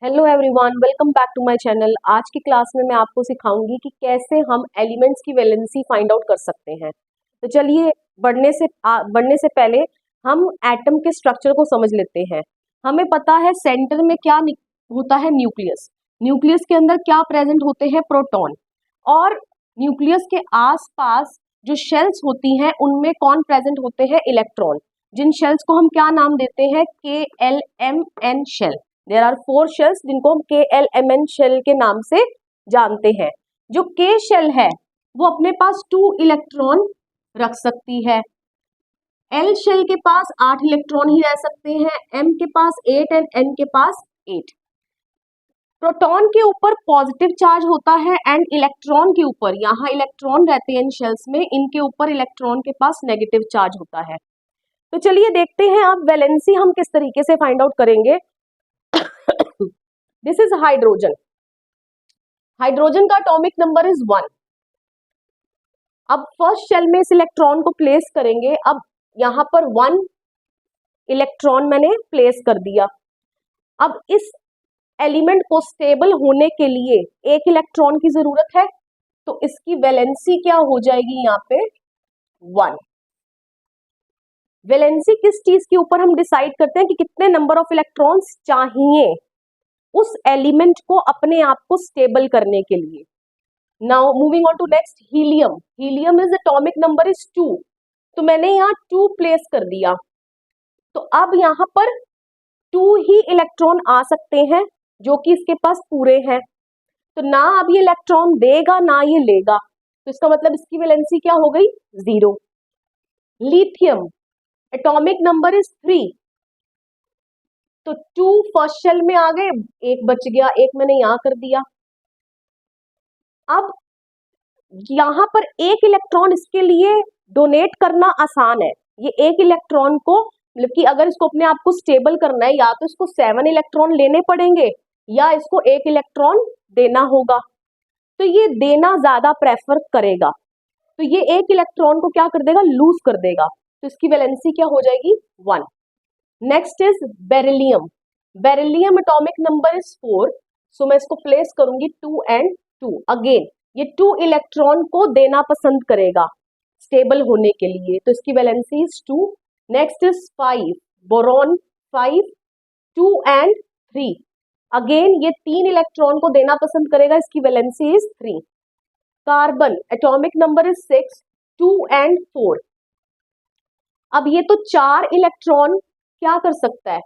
Hello everyone, welcome back to my channel. आज की class में मैं आपको सिखाऊंगी कि कैसे हम एलिमेंट्स की वैलेंसी फाइंड आउट कर सकते हैं। तो चलिए बढ़ने से पहले हम एटम के स्ट्रक्चर को समझ लेते हैं। हमें पता है सेंटर में क्या होता है, न्यूक्लियस। न्यूक्लियस के अंदर क्या प्रेजेंट होते हैं, प्रोटॉन। और न्यूक्लियस के आसपास जो शेल्स होती हैं उनमें कौन प्रेजेंट होते हैं, इलेक्ट्रॉन। जिन शेल्स को हम क्या नाम देते हैं, KLMN shell. There are 4 shells जिनको हम KLMN शेल के नाम से जानते हैं। जो K शेल है वो अपने पास 2 इलेक्ट्रॉन रख सकती है। L शेल के पास 8 इलेक्ट्रॉन ही रह सकते हैं, M के पास 8 एंड N के पास 8। प्रोटॉन के ऊपर पॉजिटिव चार्ज होता है एंड इलेक्ट्रॉन के ऊपर, यहाँ इलेक्ट्रॉन रहते हैं इन शेल्स में, इनके ऊपर इलेक्ट्रॉन के पास नेगेटिव चार्ज होता है। तो चलिए देखते हैं अब वैलेंसी हम किस तरीके से फाइंड आउट करेंगे। This is hydrogen. हाइड्रोजन का एटॉमिक नंबर इज 1। अब फर्स्ट शेल में इस इलेक्ट्रॉन को प्लेस करेंगे। अब यहां पर 1 इलेक्ट्रॉन मैंने प्लेस कर दिया। अब इस एलिमेंट को स्टेबल होने के लिए 1 इलेक्ट्रॉन की जरूरत है, तो इसकी वैलेंसी क्या हो जाएगी, यहाँ पे 1। वैलेंसी किस चीज के ऊपर हम डिसाइड करते हैं कि कितने नंबर ऑफ इलेक्ट्रॉन्स चाहिए उस एलिमेंट को अपने आप को स्टेबल करने के लिए। Now moving on to next, helium. Helium is atomic number is 2। तो मैंने यहाँ 2 प्लेस कर दिया। तो अब यहाँ पर 2 ही इलेक्ट्रॉन आ सकते हैं जो कि इसके पास पूरे हैं। तो ना अब ये इलेक्ट्रॉन देगा ना ये लेगा, तो इसका मतलब इसकी वैलेंसी क्या हो गई, 0। Lithium atomic number is 3। तो 2 फर्स्ट शेल में आ गए, 1 बच गया, 1 मैंने यहां कर दिया। अब यहां पर 1 इलेक्ट्रॉन इसके लिए डोनेट करना आसान है। ये 1 इलेक्ट्रॉन को, मतलब कि अगर इसको अपने आप को स्टेबल करना है, या तो इसको 7 इलेक्ट्रॉन लेने पड़ेंगे या इसको 1 इलेक्ट्रॉन देना होगा। तो ये देना ज्यादा प्रेफर करेगा, तो ये 1 इलेक्ट्रॉन को क्या कर देगा, लूज कर देगा। तो इसकी वैलेंसी क्या हो जाएगी, 1। Next is beryllium. Beryllium atomic number is 4। सो मैं इसको प्लेस करूंगी 2 एंड 2। अगेन ये 2 इलेक्ट्रॉन को देना पसंद करेगा स्टेबल होने के लिए, तो इसकी valency is 2। Next is 5, boron 5, 2 and 3। Again ये 3 इलेक्ट्रॉन को देना पसंद करेगा, इसकी valency is 3। Carbon atomic number is 6, 2 and 4। अब ये तो 4 इलेक्ट्रॉन क्या कर सकता है,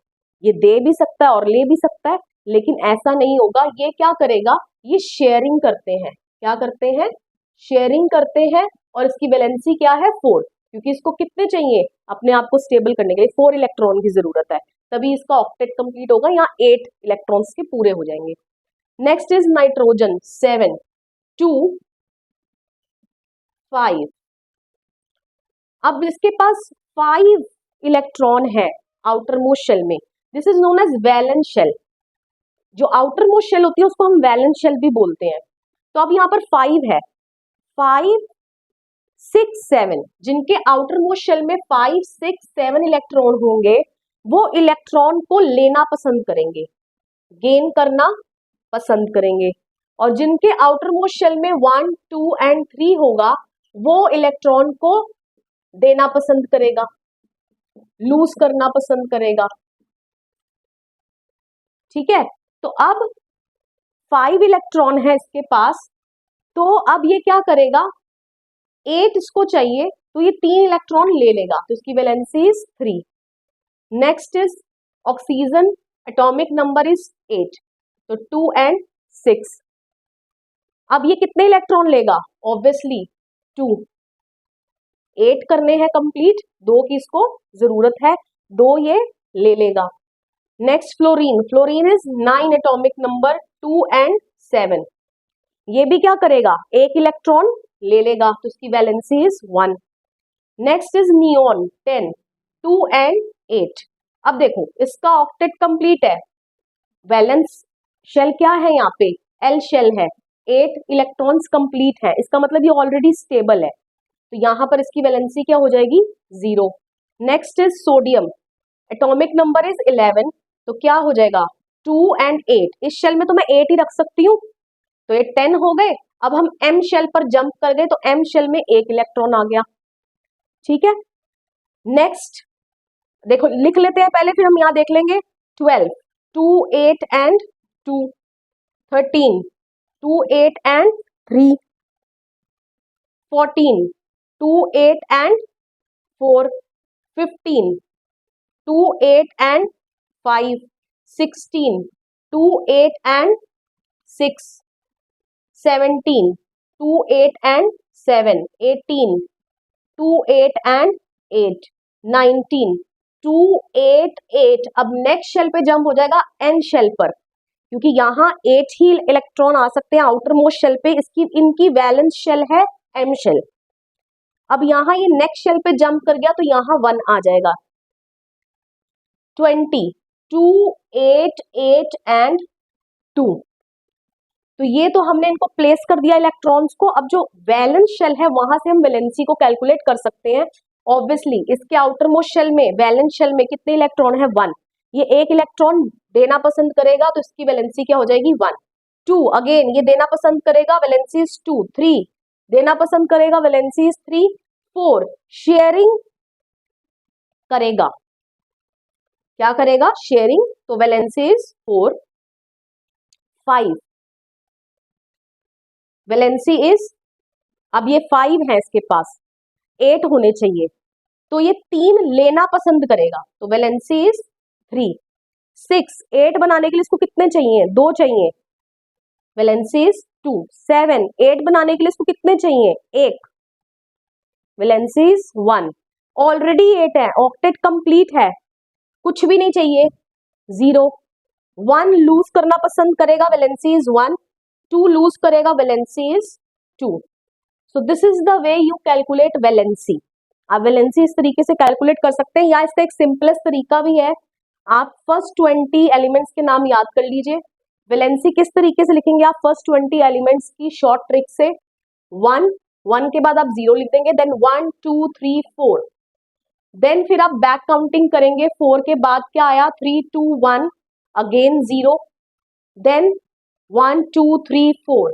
ये दे भी सकता है और ले भी सकता है, लेकिन ऐसा नहीं होगा। ये क्या करेगा, ये शेयरिंग करते हैं। क्या करते हैं, शेयरिंग करते हैं। और इसकी वैलेंसी क्या है, 4, क्योंकि इसको कितने चाहिए अपने आप को स्टेबल करने के लिए, 4 इलेक्ट्रॉन की जरूरत है, तभी इसका ऑक्टेट कंप्लीट होगा। यहाँ 8 इलेक्ट्रॉन्स के पूरे हो जाएंगे। Next is nitrogen 7, 2, 5। अब इसके पास 5 इलेक्ट्रॉन है आउटर मोस्ट शेल में। This is known as valence shell. जो आउटर मोस्ट शेल होती है उसको हम वैलेंस शेल भी बोलते हैं। तो अब यहाँ पर 5 है, 5, 6, 7। जिनके आउटर मोस्ट शेल में 5, 6, 7 इलेक्ट्रॉन होंगे, वो इलेक्ट्रॉन को लेना पसंद करेंगे, गेन करना पसंद करेंगे। और जिनके आउटर मोस्ट शेल में 1, 2 एंड 3 होगा, वो इलेक्ट्रॉन को देना पसंद करेगा, लूज करना पसंद करेगा। ठीक है, तो अब 5 इलेक्ट्रॉन है इसके पास, तो अब ये क्या करेगा, 8 इसको चाहिए, तो ये 3 इलेक्ट्रॉन ले लेगा, तो इसकी valency is 3। Next is oxygen atomic number is 8, तो 2 एंड 6। अब ये कितने इलेक्ट्रॉन लेगा, ऑब्वियसली 2। 8 करने हैं कंप्लीट, 2 की इसको जरूरत है, 2 ये ले लेगा। Next fluorine. Fluorine is 9 atomic number, 2 and 7। ये भी क्या करेगा, 1 इलेक्ट्रॉन ले लेगा, तो इसकी valency is 1। Next is neon 10, 2 and 8। अब देखो इसका ऑक्टेट कंप्लीट है। वैलेंस शेल क्या है, यहाँ पे एल शेल है, 8 इलेक्ट्रॉन्स कंप्लीट है, इसका मतलब ये ऑलरेडी स्टेबल है, तो यहाँ पर इसकी वैलेंसी क्या हो जाएगी, 0। Next is sodium atomic number is 11, तो क्या हो जाएगा, 2 and 8, इस शेल में तो मैं 8 ही रख सकती हूँ, तो ये 10 हो गए। अब हम m शेल पर जंप कर गए तो m शेल में 1 इलेक्ट्रॉन आ गया, ठीक है। नेक्स्ट देखो लिख लेते हैं पहले, फिर हम यहाँ देख लेंगे। 12, 2, 8 and 2, 13, 2, 8 and 3, 14, 2, 8 and 4, 15, 2, 8 and 5, 16, 2, 8 and 6, 17, 2, 8 and 7, 18, 2, 8 and 8, 19, 2, 8, 8। अब नेक्स्ट शेल पे जंप हो जाएगा n शेल पर, क्योंकि यहाँ 8 ही इलेक्ट्रॉन आ सकते हैं आउटर मोस्ट शेल पे, इसकी इनकी वैलेंस शेल है m शेल। अब यहाँ ये नेक्स्ट शेल पे जंप कर गया तो यहाँ 1 आ जाएगा। 20, 2, 8, 8 and 2, तो ये तो हमने इनको प्लेस कर दिया इलेक्ट्रॉन्स को। अब जो वैलेंस शेल है वहां से हम वैलेंसी को कैलकुलेट कर सकते हैं। ऑब्वियसली इसके आउटर मोस्ट शेल में, वैलेंस शेल में कितने इलेक्ट्रॉन है? 1। ये 1 इलेक्ट्रॉन देना पसंद करेगा तो इसकी वैलेंसी क्या हो जाएगी? 1। 2 अगेन ये देना पसंद करेगा, वैलेंसी इज 2। 3 देना पसंद करेगा, वैलेंसी इज 3। 4 शेयरिंग करेगा, क्या करेगा? शेयरिंग, तो वैलेंसी इज 4। 5 वैलेंसी इज, अब ये 5 है इसके पास, 8 होने चाहिए, तो ये 3 लेना पसंद करेगा, तो वैलेंसी इज 3। 6 8 बनाने के लिए इसको कितने चाहिए? 2 चाहिए, वैलेंसी इज 2। 7 8 बनाने के लिए इसको कितने चाहिए? 1, वैलेंसी इज 1। ऑलरेडी 8 है, ऑक्टेट कंप्लीट है, कुछ भी नहीं चाहिए, 0। 1 लूज करना पसंद करेगा, वैलेंसी इज 1। 2 लूज करेगा, valency is 2। So this is the way you calculate valency. आप वैलेंसी इस तरीके से कैलकुलेट कर सकते हैं, या इसका एक सिंपलेस्ट तरीका भी है, आप फर्स्ट 20 एलिमेंट्स के नाम याद कर लीजिए। वैलेंसी किस तरीके से लिखेंगे आप? फर्स्ट 20 एलिमेंट्स की शॉर्ट ट्रिक से 1 के बाद आप 0 लिख देंगे, देन 1 2 3 4, देन फिर आप बैक काउंटिंग करेंगे, 4 के बाद क्या आया? 3 2 1, again 0, then 1 2 3 4,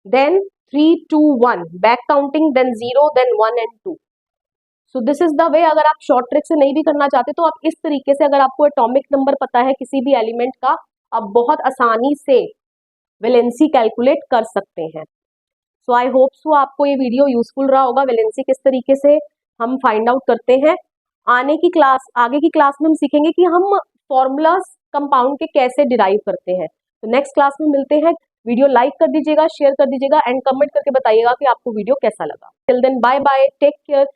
then 3 2 1, back counting, then 0, then 1 and 2। So this is the way. अगर आप शॉर्ट ट्रिक से नहीं भी करना चाहते तो आप इस तरीके से, अगर आपको एटॉमिक नंबर पता है किसी भी एलिमेंट का, आप बहुत आसानी से वैलेंसी कैलकुलेट कर सकते हैं। सो आई होप सो आपको ये वीडियो यूजफुल रहा होगा, वैलेंसी किस तरीके से हम फाइंड आउट करते हैं। आगे की क्लास में हम सीखेंगे कि हम फॉर्मूलाज कंपाउंड के कैसे डिराइव करते हैं। तो नेक्स्ट क्लास में मिलते हैं। वीडियो लाइक कर दीजिएगा, शेयर कर दीजिएगा एंड कमेंट करके बताइएगा कि आपको वीडियो कैसा लगा। Till then bye bye, take care.